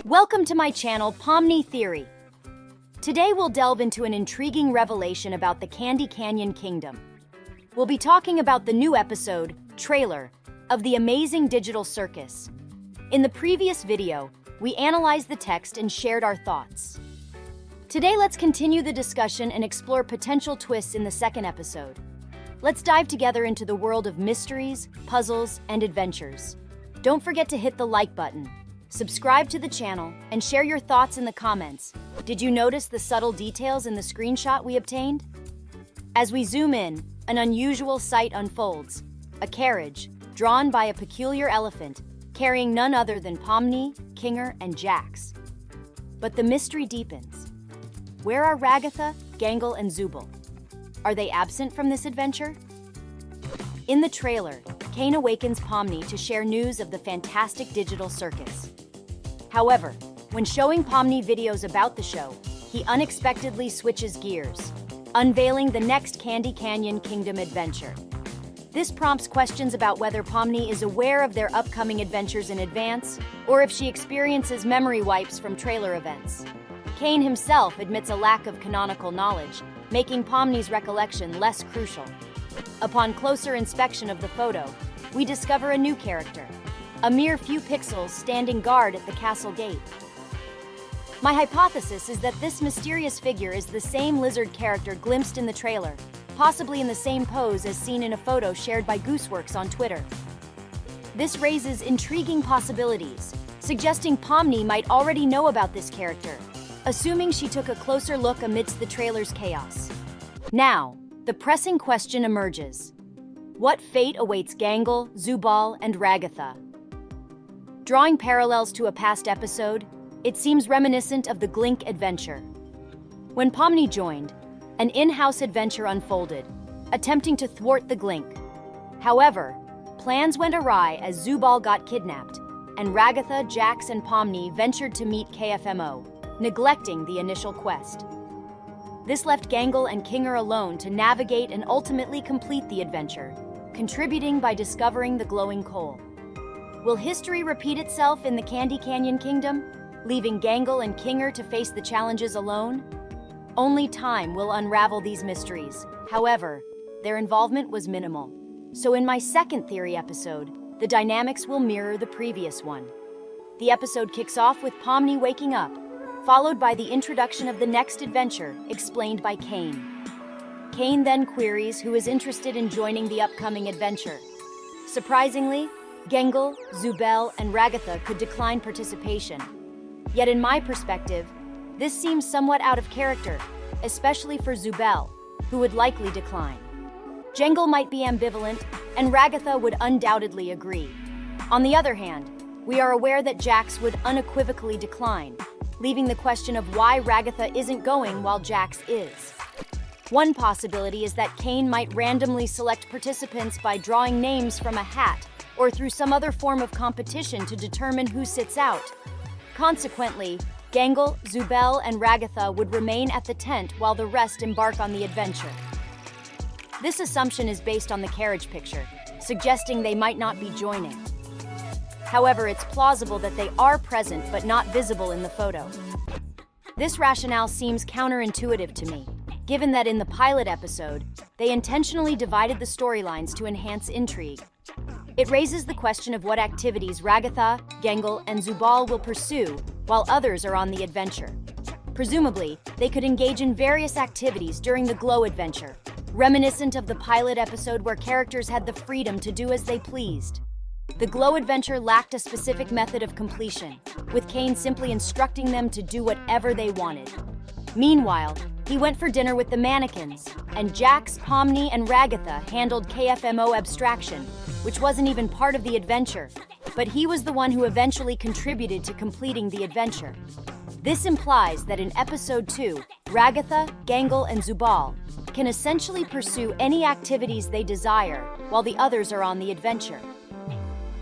Welcome to my channel, Pomni Theory. Today we'll delve into an intriguing revelation about the Candy Canyon Kingdom. We'll be talking about the new episode, trailer, of the Amazing Digital Circus. In the previous video, we analyzed the text and shared our thoughts. Today let's continue the discussion and explore potential twists in the second episode. Let's dive together into the world of mysteries, puzzles, and adventures. Don't forget to hit the like button, subscribe to the channel, and share your thoughts in the comments. Did you notice the subtle details in the screenshot we obtained? As we zoom in, an unusual sight unfolds. A carriage, drawn by a peculiar elephant, carrying none other than Pomni, Kinger, and Jax. But the mystery deepens. Where are Ragatha, Gangle, and Zubal? Are they absent from this adventure? In the trailer, Kane awakens Pomni to share news of the fantastic digital circus. However, when showing Pomni videos about the show, he unexpectedly switches gears, unveiling the next Candy Canyon Kingdom adventure. This prompts questions about whether Pomni is aware of their upcoming adventures in advance, or if she experiences memory wipes from trailer events. Kane himself admits a lack of canonical knowledge, making Pomni's recollection less crucial. Upon closer inspection of the photo, we discover a new character, a mere few pixels standing guard at the castle gate. My hypothesis is that this mysterious figure is the same lizard character glimpsed in the trailer, possibly in the same pose as seen in a photo shared by Gooseworks on Twitter. This raises intriguing possibilities, suggesting Pomni might already know about this character, assuming she took a closer look amidst the trailer's chaos. Now, the pressing question emerges. What fate awaits Gangle, Zubal, and Ragatha? Drawing parallels to a past episode, it seems reminiscent of the Glink adventure. When Pomni joined, an in-house adventure unfolded, attempting to thwart the Glink. However, plans went awry as Zubal got kidnapped, and Ragatha, Jax, and Pomni ventured to meet KFMO, neglecting the initial quest. This left Gangle and Kinger alone to navigate and ultimately complete the adventure, contributing by discovering the glowing coal. Will history repeat itself in the Candy Canyon Kingdom, leaving Gangle and Kinger to face the challenges alone? Only time will unravel these mysteries. However, their involvement was minimal. So in my second theory episode, the dynamics will mirror the previous one. The episode kicks off with Pomni waking up, followed by the introduction of the next adventure, explained by Kane. Kane then queries who is interested in joining the upcoming adventure. Surprisingly, Gangle, Zubal, and Ragatha could decline participation. Yet in my perspective, this seems somewhat out of character, especially for Zubal, who would likely decline. Gangle might be ambivalent, and Ragatha would undoubtedly agree. On the other hand, we are aware that Jax would unequivocally decline, leaving the question of why Ragatha isn't going while Jax is. One possibility is that Kane might randomly select participants by drawing names from a hat or through some other form of competition to determine who sits out. Consequently, Gangle, Zubal, and Ragatha would remain at the tent while the rest embark on the adventure. This assumption is based on the carriage picture, suggesting they might not be joining. However, it's plausible that they are present but not visible in the photo. This rationale seems counterintuitive to me, given that in the pilot episode, they intentionally divided the storylines to enhance intrigue. It raises the question of what activities Ragatha, Gangle, and Zubal will pursue while others are on the adventure. Presumably, they could engage in various activities during the Glow adventure, reminiscent of the pilot episode where characters had the freedom to do as they pleased. The Glow adventure lacked a specific method of completion, with Kane simply instructing them to do whatever they wanted. Meanwhile, he went for dinner with the mannequins, and Jax, Pomni, and Ragatha handled KFMO abstraction, which wasn't even part of the adventure, but he was the one who eventually contributed to completing the adventure. This implies that in Episode 2, Ragatha, Gangle, and Zubal can essentially pursue any activities they desire while the others are on the adventure.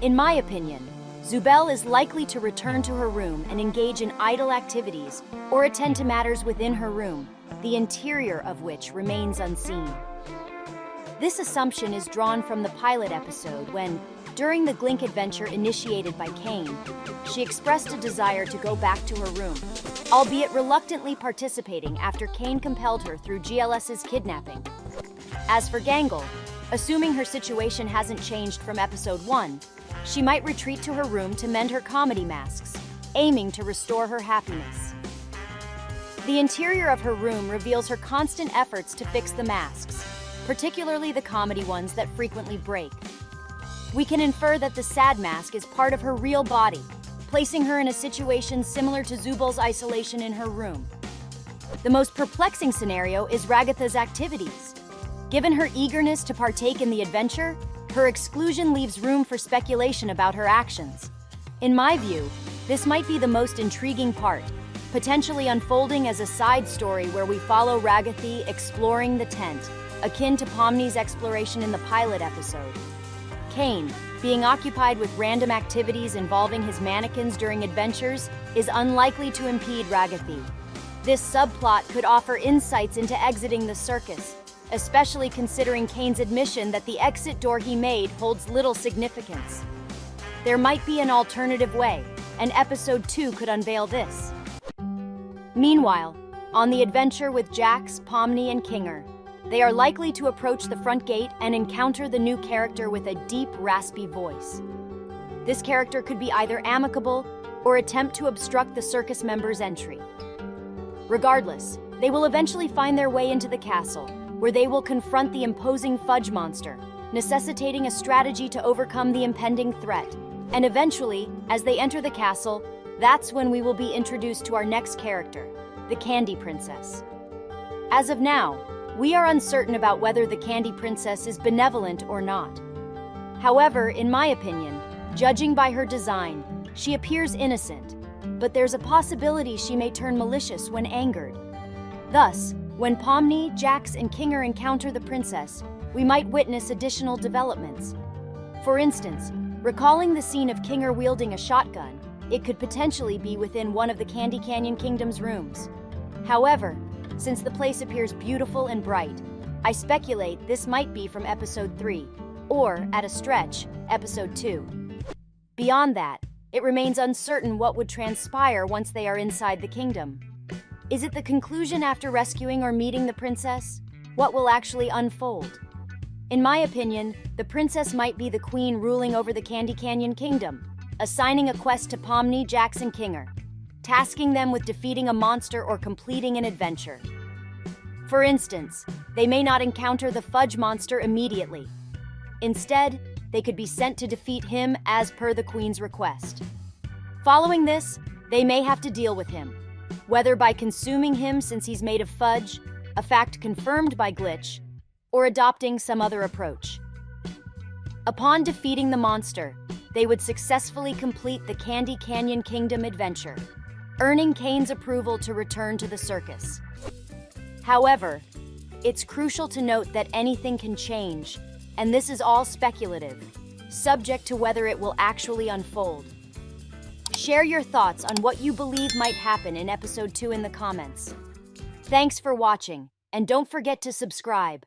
In my opinion, Zubal is likely to return to her room and engage in idle activities or attend to matters within her room, the interior of which remains unseen. This assumption is drawn from the pilot episode when, During the Glink adventure initiated by Cain, she expressed a desire to go back to her room, albeit reluctantly participating after Cain compelled her through GLS's kidnapping. As for Gangle, assuming her situation hasn't changed from episode 1, she might retreat to her room to mend her comedy masks, aiming to restore her happiness. The interior of her room reveals her constant efforts to fix the masks, particularly the comedy ones that frequently break. We can infer that the sad mask is part of her real body, placing her in a situation similar to Zubal's isolation in her room. The most perplexing scenario is Ragatha's activities. Given her eagerness to partake in the adventure, her exclusion leaves room for speculation about her actions. In my view, this might be the most intriguing part, potentially unfolding as a side story where we follow Ragatha exploring the tent, akin to Pomni's exploration in the pilot episode. Cain, being occupied with random activities involving his mannequins during adventures, is unlikely to impede Ragatha. This subplot could offer insights into exiting the circus, especially considering Cain's admission that the exit door he made holds little significance. There might be an alternative way, and episode 2 could unveil this. Meanwhile, on the adventure with Jax, Pomni, and Kinger, they are likely to approach the front gate and encounter the new character with a deep, raspy voice. This character could be either amicable or attempt to obstruct the circus members' entry. Regardless, they will eventually find their way into the castle, where they will confront the imposing fudge monster, necessitating a strategy to overcome the impending threat. And eventually, as they enter the castle, that's when we will be introduced to our next character, the Candy Princess. As of now, we are uncertain about whether the Candy Princess is benevolent or not. However, in my opinion, judging by her design, she appears innocent, but there's a possibility she may turn malicious when angered. Thus, when Pomni, Jax, and Kinger encounter the princess, we might witness additional developments. For instance, recalling the scene of Kinger wielding a shotgun, it could potentially be within one of the Candy Canyon Kingdom's rooms. However, since the place appears beautiful and bright, I speculate this might be from episode 3, or, at a stretch, episode 2. Beyond that, it remains uncertain what would transpire once they are inside the kingdom. Is it the conclusion after rescuing or meeting the princess? What will actually unfold? In my opinion, the princess might be the queen ruling over the Candy Canyon Kingdom, assigning a quest to Pomni, Jax, and Kinger, tasking them with defeating a monster or completing an adventure. For instance, they may not encounter the fudge monster immediately. Instead, they could be sent to defeat him as per the queen's request. Following this, they may have to deal with him, whether by consuming him since he's made of fudge, a fact confirmed by Glitch, or adopting some other approach. Upon defeating the monster, they would successfully complete the Candy Canyon Kingdom adventure, earning Cain's approval to return to the circus. However, it's crucial to note that anything can change, and this is all speculative, subject to whether it will actually unfold. Share your thoughts on what you believe might happen in episode 2 in the comments. Thanks for watching, and don't forget to subscribe.